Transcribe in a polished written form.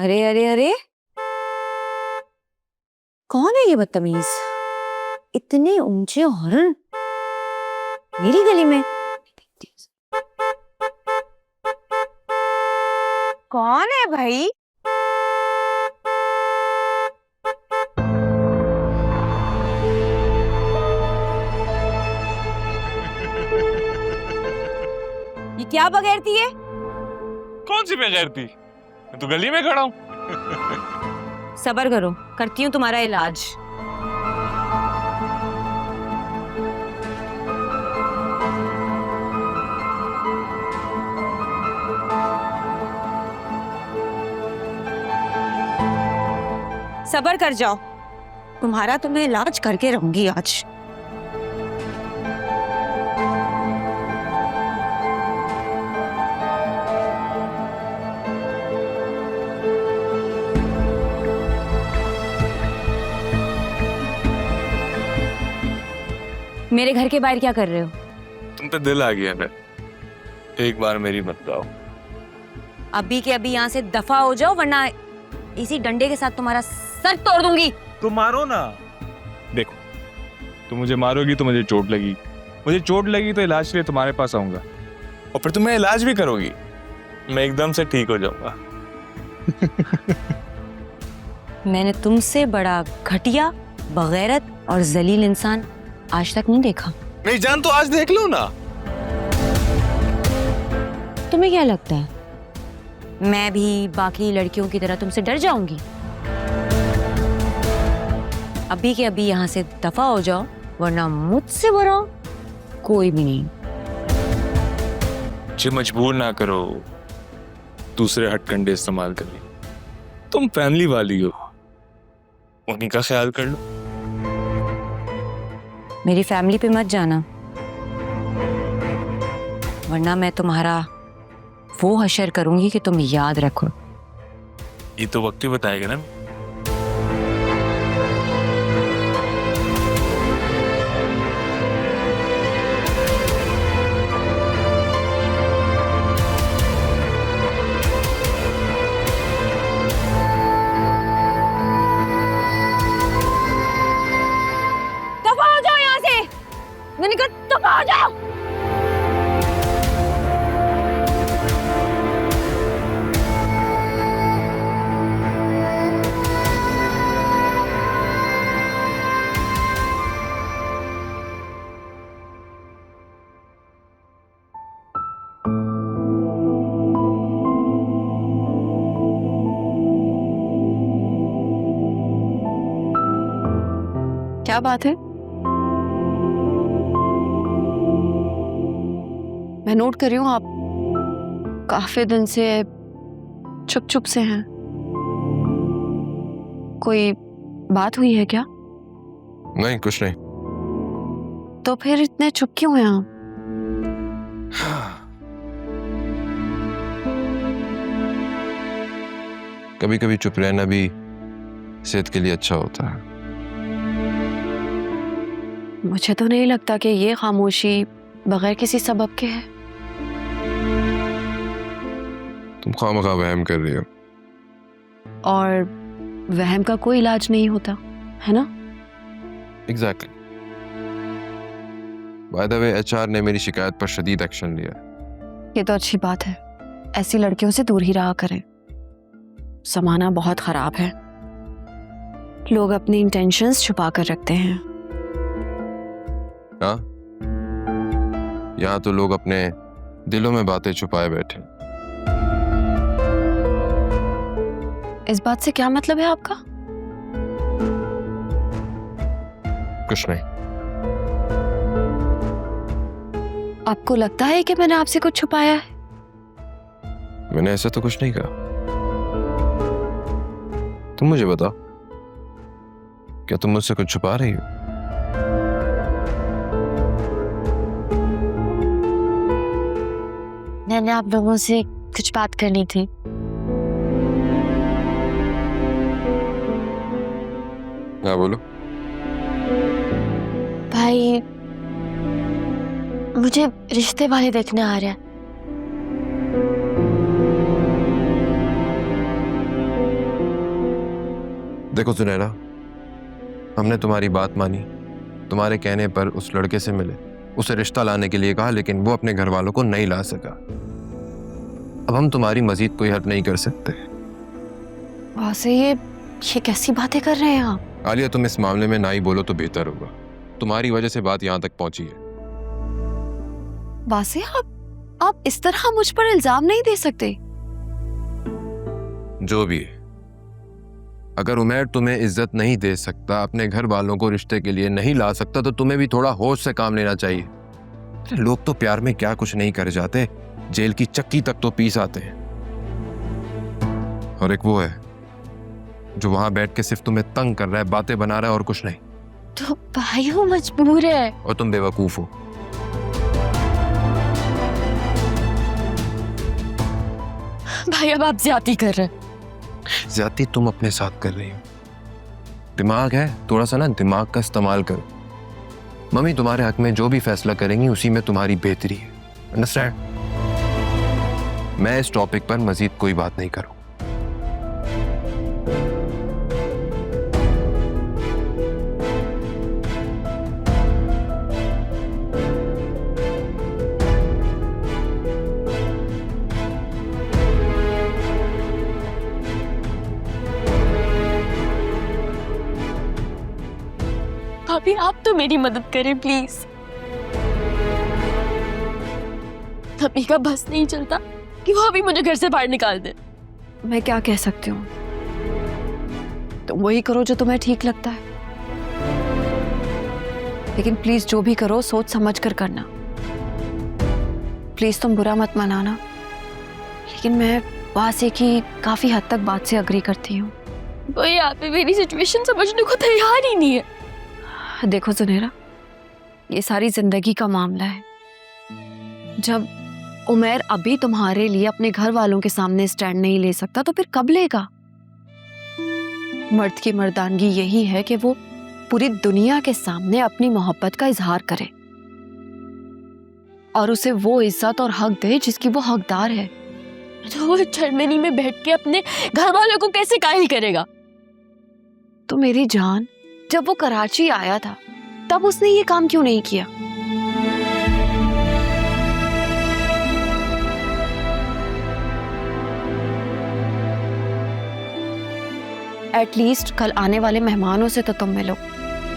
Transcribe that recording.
अरे अरे अरे, कौन है ये बदतमीज? इतने ऊंचे हॉर्न मेरी गली में। कौन है भाई? ये क्या बगैरती है? कौन सी बेगैरती? मैं तो गली में खड़ा हूँ। सब्र करो, करती हूँ तुम्हारा इलाज। सब्र कर जाओ, तुम्हारा तो मैं इलाज करके रहूंगी आज। मेरे घर के बाहर क्या कर रहे हो? तुम पे दिल आ गया ना, एक बार मेरी मत आओ। अभी के अभी यहाँ से दफा हो जाओ, वरना इसी डंडे के साथ तुम्हारा सर तोड़ दूंगी। तुम मारो ना। देखो, तुम मुझे मारोगी तो मुझे चोट लगी, मुझे चोट लगी तो इलाज के लिए तुम्हारे पास आऊंगा, और फिर तुम मेरा इलाज भी करोगी, मैं एकदम से ठीक हो जाऊंगा। मैंने तुमसे बड़ा घटिया, बगैरत और जलील इंसान आज तक नहीं देखा। नहीं जान तो आज देख लो ना। तुम्हें क्या लगता है मैं भी बाकी लड़कियों की तरह तुमसे डर जाऊंगी? अभी के अभी यहाँ से दफा हो जाओ, वरना मुझसे बुरा कोई भी नहीं। मुझे मजबूर ना करो दूसरे हथकंडे इस्तेमाल करने। तुम फैमिली वाली हो, उन्हीं का ख्याल कर लो। मेरी फैमिली पे मत जाना, वरना मैं तुम्हारा वो हशर करूंगी कि तुम याद रखो। ये तो वक्त ही बताएगा ना। दफा हो जाओ यहाँ से, मैंने कहा दफा हो जाओ। क्या बात है? मैं नोट कर रही हूँ आप काफी दिन से चुप चुप से हैं। कोई बात हुई है क्या? नहीं, कुछ नहीं। तो फिर इतने चुप क्यों हैं आप? कभी कभी चुप रहना भी सेहत के लिए अच्छा होता है। मुझे तो नहीं लगता कि ये खामोशी बगैर किसी सबब के है। तुम खामखा वहम कर रही हो। और वहम का कोई इलाज नहीं होता, है ना? Exactly. By the way, HR ने मेरी शिकायत पर शदीद एक्शन लिया। ये तो अच्छी बात है। ऐसी लड़कियों से दूर ही रहा करें। ज़माना बहुत खराब है, लोग अपनी इंटेंशंस छुपा कर रखते हैं। हाँ, यहाँ तो लोग अपने दिलों में बातें छुपाए बैठे। इस बात से क्या मतलब है आपका? कुछ नहीं। आपको लगता है कि मैंने आपसे कुछ छुपाया है? मैंने ऐसा तो कुछ नहीं कहा। तुम मुझे बताओ, क्या तुम मुझसे कुछ छुपा रही हो? मैंने आप लोगों से कुछ बात करनी थी। हाँ, बोलो। भाई, मुझे रिश्ते वाले देखने आ रहे हैं। देखो सुनैरा, हमने तुम्हारी बात मानी, तुम्हारे कहने पर उस लड़के से मिले, उसे रिश्ता लाने के लिए कहा, लेकिन वो अपने घर वालों को नहीं ला सका। अब हम तुम्हारी मजीद कोई हर्ट नहीं कर सकते। वैसे ये कैसी बातें कर रहे हैं आप? आलिया, तुम इस मामले में ना ही बोलो तो बेहतर होगा। तुम्हारी वजह से बात यहाँ तक पहुंची है। वासे, आप इस तरह मुझ पर इल्जाम नहीं दे सकते। जो भी है, अगर उमैर तुम्हें इज्जत नहीं दे सकता, अपने घर वालों को रिश्ते के लिए नहीं ला सकता, तो तुम्हें भी थोड़ा होश से काम लेना चाहिए। अरे लोग तो प्यार में क्या कुछ नहीं कर जाते, जेल की चक्की तक तो पीस आते हैं। और एक वो है जो वहां बैठ के सिर्फ तुम्हें तंग कर रहा है, बातें बना रहा है और कुछ नहीं। तो भाई वो मजबूर है। और तुम बेवकूफ हो। भाई अब आप ज्यादती कर रहे हैं। ज्यादती तुम अपने साथ कर रही हो। दिमाग है, थोड़ा सा ना दिमाग का इस्तेमाल करो। मम्मी तुम्हारे हक में जो भी फैसला करेंगी उसी में तुम्हारी बेहतरी है। अंडरस्टैंड? मैं इस टॉपिक पर मजीद कोई बात नहीं करूं। भाभी आप तो मेरी मदद करें प्लीज। अभी का बस नहीं चलता कि वो अभी मुझे घर से बाहर निकाल दे। मैं क्या कह सकती हूँ? तुम वही करो जो तुम्हें ठीक लगता है, लेकिन प्लीज जो भी करो सोच समझ कर करना। प्लीज तुम बुरा मत मनाना, लेकिन मैं वासे की काफी हद तक बात से अग्री करती हूँ। वो यहाँ पे मेरी सिचुएशन समझने को तैयार ही नहीं है। देखो सुनहरा, ये सारी जिंदगी का मामला है। जब उमैर अभी तुम्हारे लिए अपने घर वालों के सामने स्टैंड नहीं ले सकता, तो फिर कब लेगा? मर्द की मर्दानगी यही है कि वो पूरी दुनिया के सामने अपनी मोहब्बत का इजहार करे और उसे वो इज्जत और हक दे जिसकी वो हकदार है। तो वो जर्मनी में बैठ के अपने घर वालों को कैसे कायल करेगा? तो मेरी जान, जब वो कराची आया था तब उसने ये काम क्यों नहीं किया? एटलीस्ट कल आने वाले मेहमानों से तो तुम मिलो।